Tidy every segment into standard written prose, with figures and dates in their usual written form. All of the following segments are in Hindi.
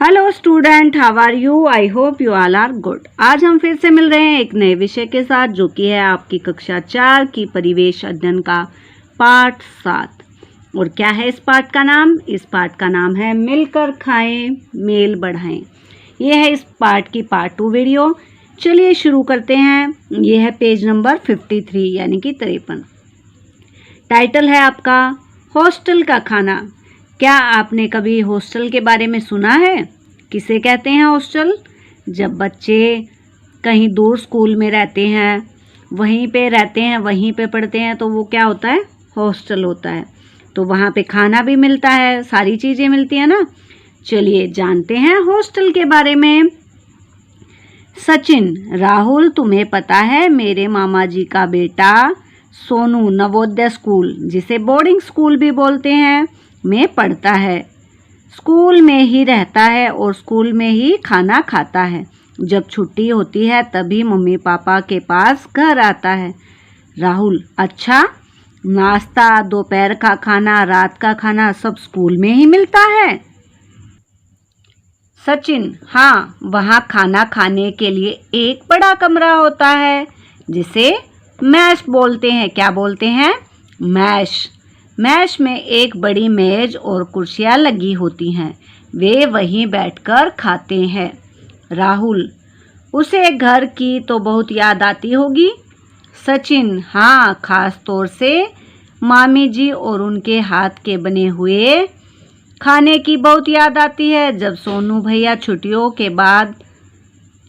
Hello student, how are you? I hope you all are good. आज हम फिर से मिल रहे हैं एक नए विषय के साथ, जो कि है आपकी कक्षा 4 की परिवेश अध्ययन का पाठ 7। और क्या है इस पाठ का नाम? इस पाठ का नाम है मिलकर खाएं मेल बढ़ाएं। ये है इस पाठ की पार्ट 2 वीडियो। चलिए शुरू करते हैं। ये है पेज नंबर 53 यानी कि 53। टाइटल है आपका हॉस्टल का खाना। क्या आपने कभी हॉस्टल के बारे में सुना है? किसे कहते हैं हॉस्टल? जब बच्चे कहीं दूर स्कूल में रहते हैं, वहीं पे रहते हैं, वहीं पे पढ़ते हैं, तो वो क्या होता है? हॉस्टल होता है। तो वहाँ पे खाना भी मिलता है, सारी चीज़ें मिलती हैं ना। चलिए जानते हैं हॉस्टल के बारे में। सचिन, राहुल, तुम्हें पता है मेरे मामा जी का बेटा सोनू नवोदय स्कूल, जिसे बोर्डिंग स्कूल भी बोलते हैं, में पढ़ता है। स्कूल में ही रहता है और स्कूल में ही खाना खाता है। जब छुट्टी होती है तभी मम्मी पापा के पास घर आता है। राहुल, अच्छा, नाश्ता, दोपहर का खाना, रात का खाना सब स्कूल में ही मिलता है? सचिन, हाँ, वहाँ खाना खाने के लिए एक बड़ा कमरा होता है जिसे मैश बोलते हैं। क्या बोलते हैं? मैश। मैश में एक बड़ी मेज और कुर्सियाँ लगी होती हैं। वे वहीं बैठकर खाते हैं। राहुल, उसे घर की तो बहुत याद आती होगी? सचिन, हाँ, खास तौर से मामी जी और उनके हाथ के बने हुए खाने की बहुत याद आती है। जब सोनू भैया छुट्टियों के बाद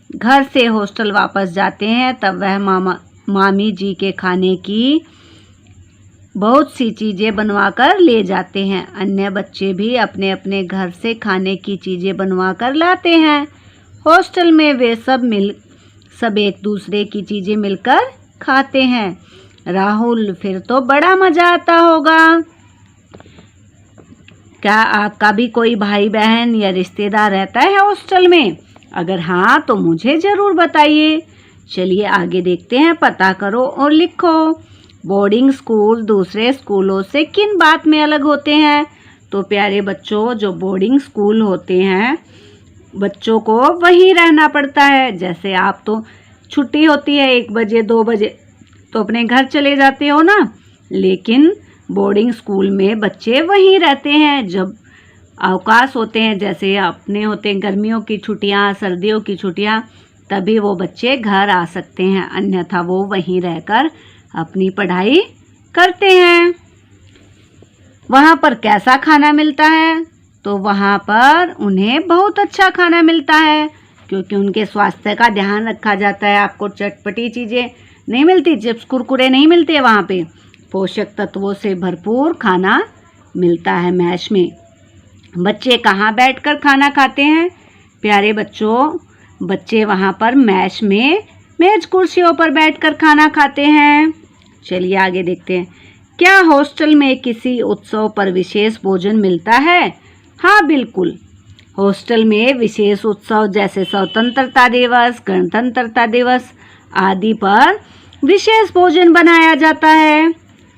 घर से हॉस्टल वापस जाते हैं तब वह मामी जी के खाने की बहुत सी चीज़ें बनवा कर ले जाते हैं। अन्य बच्चे भी अपने अपने घर से खाने की चीज़ें बनवा कर लाते हैं। हॉस्टल में वे सब एक दूसरे की चीज़ें मिलकर खाते हैं। राहुल, फिर तो बड़ा मज़ा आता होगा। क्या आपका भी कोई भाई बहन या रिश्तेदार रहता है हॉस्टल में? अगर हाँ तो मुझे ज़रूर बताइए। चलिए आगे देखते हैं। पता करो और लिखो। बोर्डिंग स्कूल दूसरे स्कूलों से किन बात में अलग होते हैं? तो प्यारे बच्चों, जो बोर्डिंग स्कूल होते हैं, बच्चों को वहीं रहना पड़ता है। जैसे आप तो छुट्टी होती है 1 बजे 2 बजे तो अपने घर चले जाते हो ना, लेकिन बोर्डिंग स्कूल में बच्चे वहीं रहते हैं। जब अवकाश होते हैं, जैसे अपने होते हैं गर्मियों की छुट्टियां, सर्दियों की छुट्टियां, तभी वो बच्चे घर आ सकते हैं, अन्यथा वो वहीं रहकर अपनी पढ़ाई करते हैं। वहाँ पर कैसा खाना मिलता है? तो वहाँ पर उन्हें बहुत अच्छा खाना मिलता है, क्योंकि उनके स्वास्थ्य का ध्यान रखा जाता है। आपको चटपटी चीज़ें नहीं मिलती, चिप्स कुरकुरे नहीं मिलते। वहाँ पे पोषक तत्वों से भरपूर खाना मिलता है मैश में। बच्चे कहाँ बैठकर खाना खाते हैं? प्यारे बच्चों, बच्चे वहाँ पर मैश में मेज कुर्सियों पर बैठकर खाना खाते हैं। चलिए आगे देखते हैं। क्या हॉस्टल में किसी उत्सव पर विशेष भोजन मिलता है? हाँ, बिल्कुल। हॉस्टल में विशेष उत्सव जैसे स्वतंत्रता दिवस, गणतंत्रता दिवस आदि पर विशेष भोजन बनाया जाता है।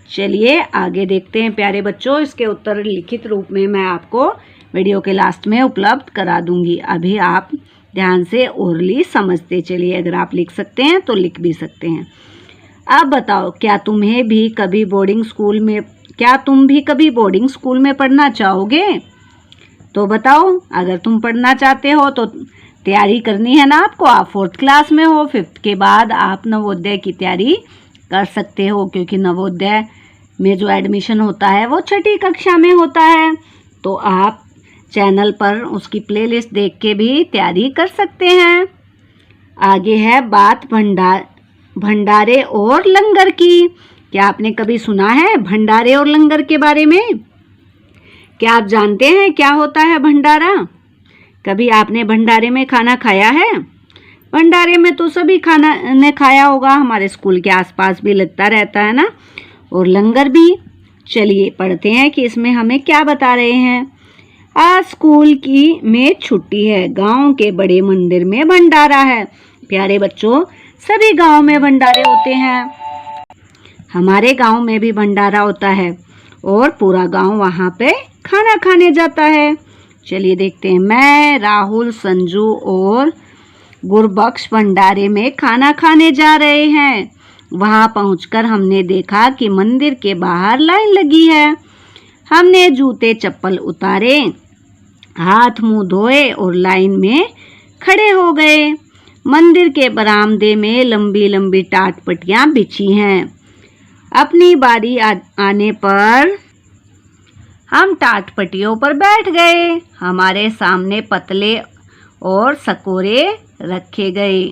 चलिए आगे देखते हैं प्यारे बच्चों। इसके उत्तर लिखित रूप में मैं आपको वीडियो के लास्ट में उपलब्ध करा दूंगी। अभी आप ध्यान से ओरली समझते चलिए। अगर आप लिख सकते हैं तो लिख भी सकते हैं। अब बताओ, क्या तुम भी कभी बोर्डिंग स्कूल में पढ़ना चाहोगे? तो बताओ, अगर तुम पढ़ना चाहते हो तो तैयारी करनी है ना आपको। आप 4th क्लास में हो, 5th के बाद आप नवोदय की तैयारी कर सकते हो, क्योंकि नवोदय में जो एडमिशन होता है वो 6ठी कक्षा में होता है। तो आप चैनल पर उसकी प्लेलिस्ट देख के भी तैयारी कर सकते हैं। आगे है बात भंडारे और लंगर की। क्या आपने कभी सुना है भंडारे और लंगर के बारे में? क्या आप जानते हैं क्या होता है भंडारा? कभी आपने भंडारे में खाना खाया है? भंडारे में तो सभी खाना ने खाया होगा, हमारे स्कूल के आसपास भी लगता रहता है ना, और लंगर भी। चलिए पढ़ते हैं कि इसमें हमें क्या बता रहे हैं। आज स्कूल में छुट्टी है, गांव के बड़े मंदिर में भंडारा है। प्यारे बच्चों, सभी गांव में भंडारे होते हैं। हमारे गांव में भी भंडारा होता है और पूरा गांव वहां पे खाना खाने जाता है। चलिए देखते हैं। मैं, राहुल, संजू और गुरबख्श भंडारे में खाना खाने जा रहे हैं। वहां पहुंचकर हमने देखा कि मंदिर के बाहर लाइन लगी है। हमने जूते चप्पल उतारे, हाथ मुंह धोए और लाइन में खड़े हो गए। मंदिर के बरामदे में लंबी लंबी टाट पट्टियां बिछी हैं। अपनी बारी आने पर हम टाट पट्टियों पर बैठ गए। हमारे सामने पतले और सकोरे रखे गए।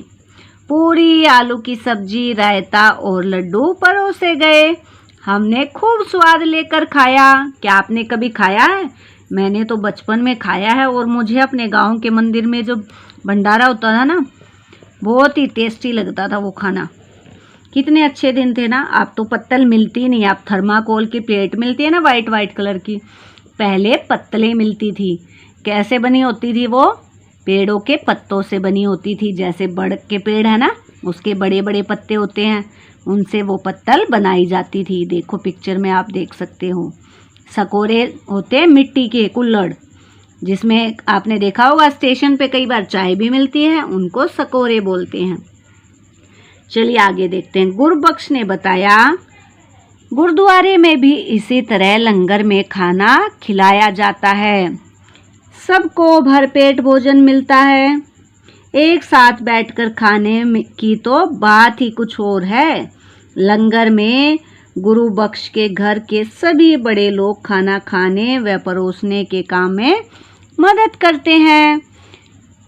पूरी, आलू की सब्जी, रायता और लड्डू परोसे गए। हमने खूब स्वाद लेकर खाया। क्या आपने कभी खाया है? मैंने तो बचपन में खाया है और मुझे अपने गांव के मंदिर में जो भंडारा होता था ना, बहुत ही टेस्टी लगता था वो खाना। कितने अच्छे दिन थे ना। अब तो पत्तल मिलती नहीं, अब थर्माकोल की प्लेट मिलती है ना, वाइट वाइट कलर की। पहले पत्तलें मिलती थी। कैसे बनी होती थी वो? पेड़ों के पत्तों से बनी होती थी। जैसे बड़ के पेड़ है ना, उसके बड़े बड़े पत्ते होते हैं, उनसे वो पत्तल बनाई जाती थी। देखो पिक्चर में आप देख सकते हो। सकोरे होते हैं मिट्टी के कुल्हड़, जिसमें आपने देखा होगा स्टेशन पे कई बार चाय भी मिलती है, उनको सकोरे बोलते हैं। चलिए आगे देखते हैं। गुरबख्श ने बताया, गुरुद्वारे में भी इसी तरह लंगर में खाना खिलाया जाता है। सबको भरपेट भोजन मिलता है। एक साथ बैठकर खाने की तो बात ही कुछ और है। लंगर में गुरुबख्श के घर के सभी बड़े लोग खाना खाने व परोसने के काम में मदद करते हैं।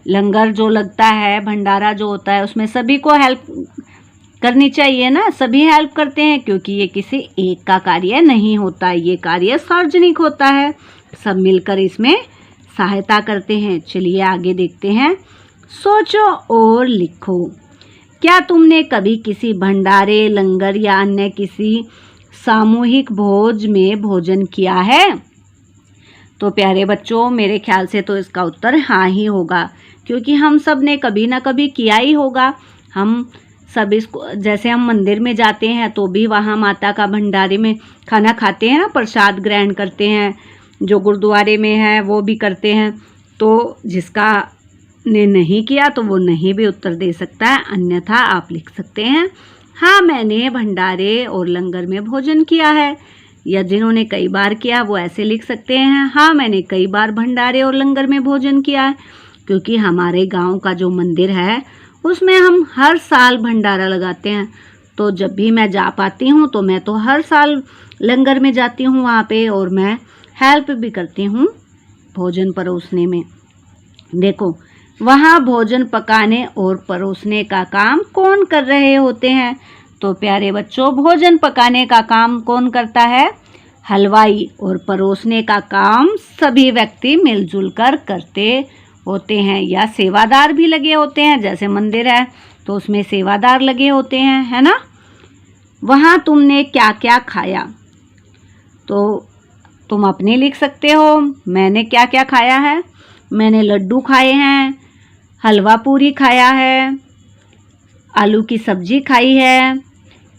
लंगर जो लगता है, भंडारा जो होता है, उसमें सभी को हेल्प करनी चाहिए ना। सभी हेल्प करते हैं क्योंकि ये किसी एक का कार्य नहीं होता, ये कार्य सार्वजनिक होता है। सब मिलकर इसमें सहायता करते हैं। चलिए आगे देखते हैं। सोचो और लिखो। क्या तुमने कभी किसी भंडारे, लंगर या अन्य किसी सामूहिक भोज में भोजन किया है? तो प्यारे बच्चों, मेरे ख्याल से तो इसका उत्तर हाँ ही होगा, क्योंकि हम सब ने कभी ना कभी किया ही होगा। हम सब इसको, जैसे हम मंदिर में जाते हैं तो भी वहाँ माता का भंडारे में खाना खाते हैं ना, प्रसाद ग्रहण करते हैं। जो गुरुद्वारे में है वो भी करते हैं। तो जिसका ने नहीं किया तो वो नहीं भी उत्तर दे सकता है, अन्यथा आप लिख सकते हैं, हाँ मैंने भंडारे और लंगर में भोजन किया है। या जिन्होंने कई बार किया वो ऐसे लिख सकते हैं, हाँ मैंने कई बार भंडारे और लंगर में भोजन किया है। क्योंकि हमारे गांव का जो मंदिर है उसमें हम हर साल भंडारा लगाते हैं। तो जब भी मैं जा पाती हूँ तो मैं तो हर साल लंगर में जाती हूँ वहाँ पे, और मैं हेल्प भी करती हूँ भोजन परोसने में। देखो वहाँ भोजन पकाने और परोसने का काम कौन कर रहे होते हैं? तो प्यारे बच्चों, भोजन पकाने का काम कौन करता है? हलवाई। और परोसने का काम सभी व्यक्ति मिलजुल कर करते होते हैं, या सेवादार भी लगे होते हैं। जैसे मंदिर है तो उसमें सेवादार लगे होते हैं, है ना। वहाँ तुमने क्या क्या खाया? तो तुम अपने लिख सकते हो। मैंने क्या क्या खाया है? मैंने लड्डू खाए हैं, हलवा पूरी खाया है, आलू की सब्जी खाई है,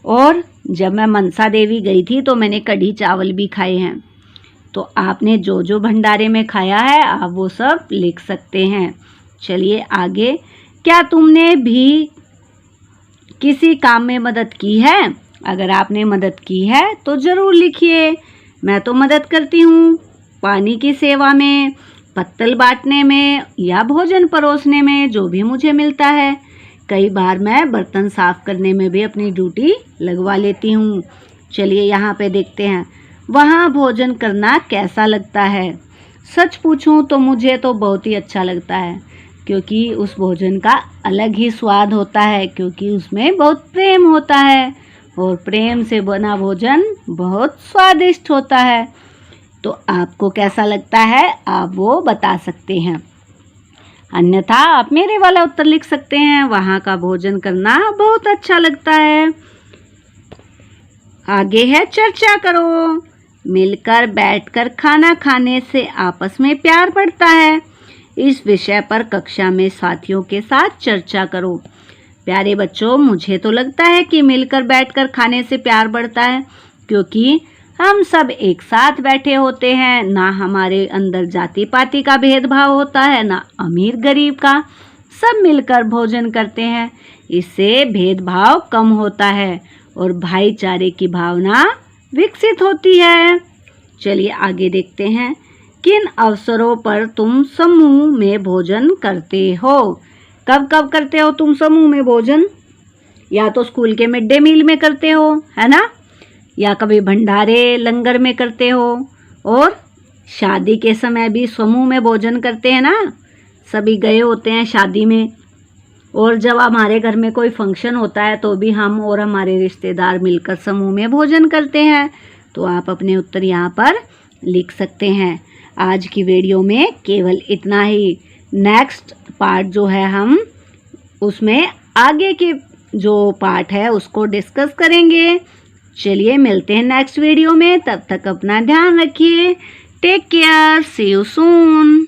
और जब मैं मनसा देवी गई थी तो मैंने कढ़ी चावल भी खाए हैं। तो आपने जो जो भंडारे में खाया है आप वो सब लिख सकते हैं। चलिए आगे। क्या तुमने भी किसी काम में मदद की है? अगर आपने मदद की है तो ज़रूर लिखिए। मैं तो मदद करती हूँ पानी की सेवा में, पत्तल बांटने में, या भोजन परोसने में, जो भी मुझे मिलता है। कई बार मैं बर्तन साफ करने में भी अपनी ड्यूटी लगवा लेती हूँ। चलिए यहाँ पे देखते हैं, वहाँ भोजन करना कैसा लगता है? सच पूछूं तो मुझे तो बहुत ही अच्छा लगता है, क्योंकि उस भोजन का अलग ही स्वाद होता है, क्योंकि उसमें बहुत प्रेम होता है, और प्रेम से बना भोजन बहुत स्वादिष्ट होता है। तो आपको कैसा लगता है आप वो बता सकते हैं, अन्यथा आप मेरे वाला उत्तर लिख सकते हैं, वहाँ का भोजन करना बहुत अच्छा लगता है। आगे है चर्चा करो। मिलकर बैठकर खाना खाने से आपस में प्यार बढ़ता है। इस विषय पर कक्षा में साथियों के साथ चर्चा करो। प्यारे बच्चों, मुझे तो लगता है कि मिलकर बैठकर खाने से प्यार बढ़ता है, क्योंकि हम सब एक साथ बैठे होते हैं, ना हमारे अंदर जाति पाति का भेदभाव होता है, ना अमीर गरीब का। सब मिलकर भोजन करते हैं। इससे भेदभाव कम होता है और भाईचारे की भावना विकसित होती है। चलिए आगे देखते हैं। किन अवसरों पर तुम समूह में भोजन करते हो? कब कब करते हो तुम समूह में भोजन? या तो स्कूल के मिड डे मील में करते हो, है ना, या कभी भंडारे लंगर में करते हो, और शादी के समय भी समूह में भोजन करते हैं ना, सभी गए होते हैं शादी में। और जब हमारे घर में कोई फंक्शन होता है तो भी हम और हमारे रिश्तेदार मिलकर समूह में भोजन करते हैं। तो आप अपने उत्तर यहाँ पर लिख सकते हैं। आज की वीडियो में केवल इतना ही। नेक्स्ट पार्ट जो है हम उसमें आगे के जो पार्ट है उसको डिस्कस करेंगे। चलिए मिलते हैं नेक्स्ट वीडियो में। तब तक अपना ध्यान रखिए। Take care, see you soon.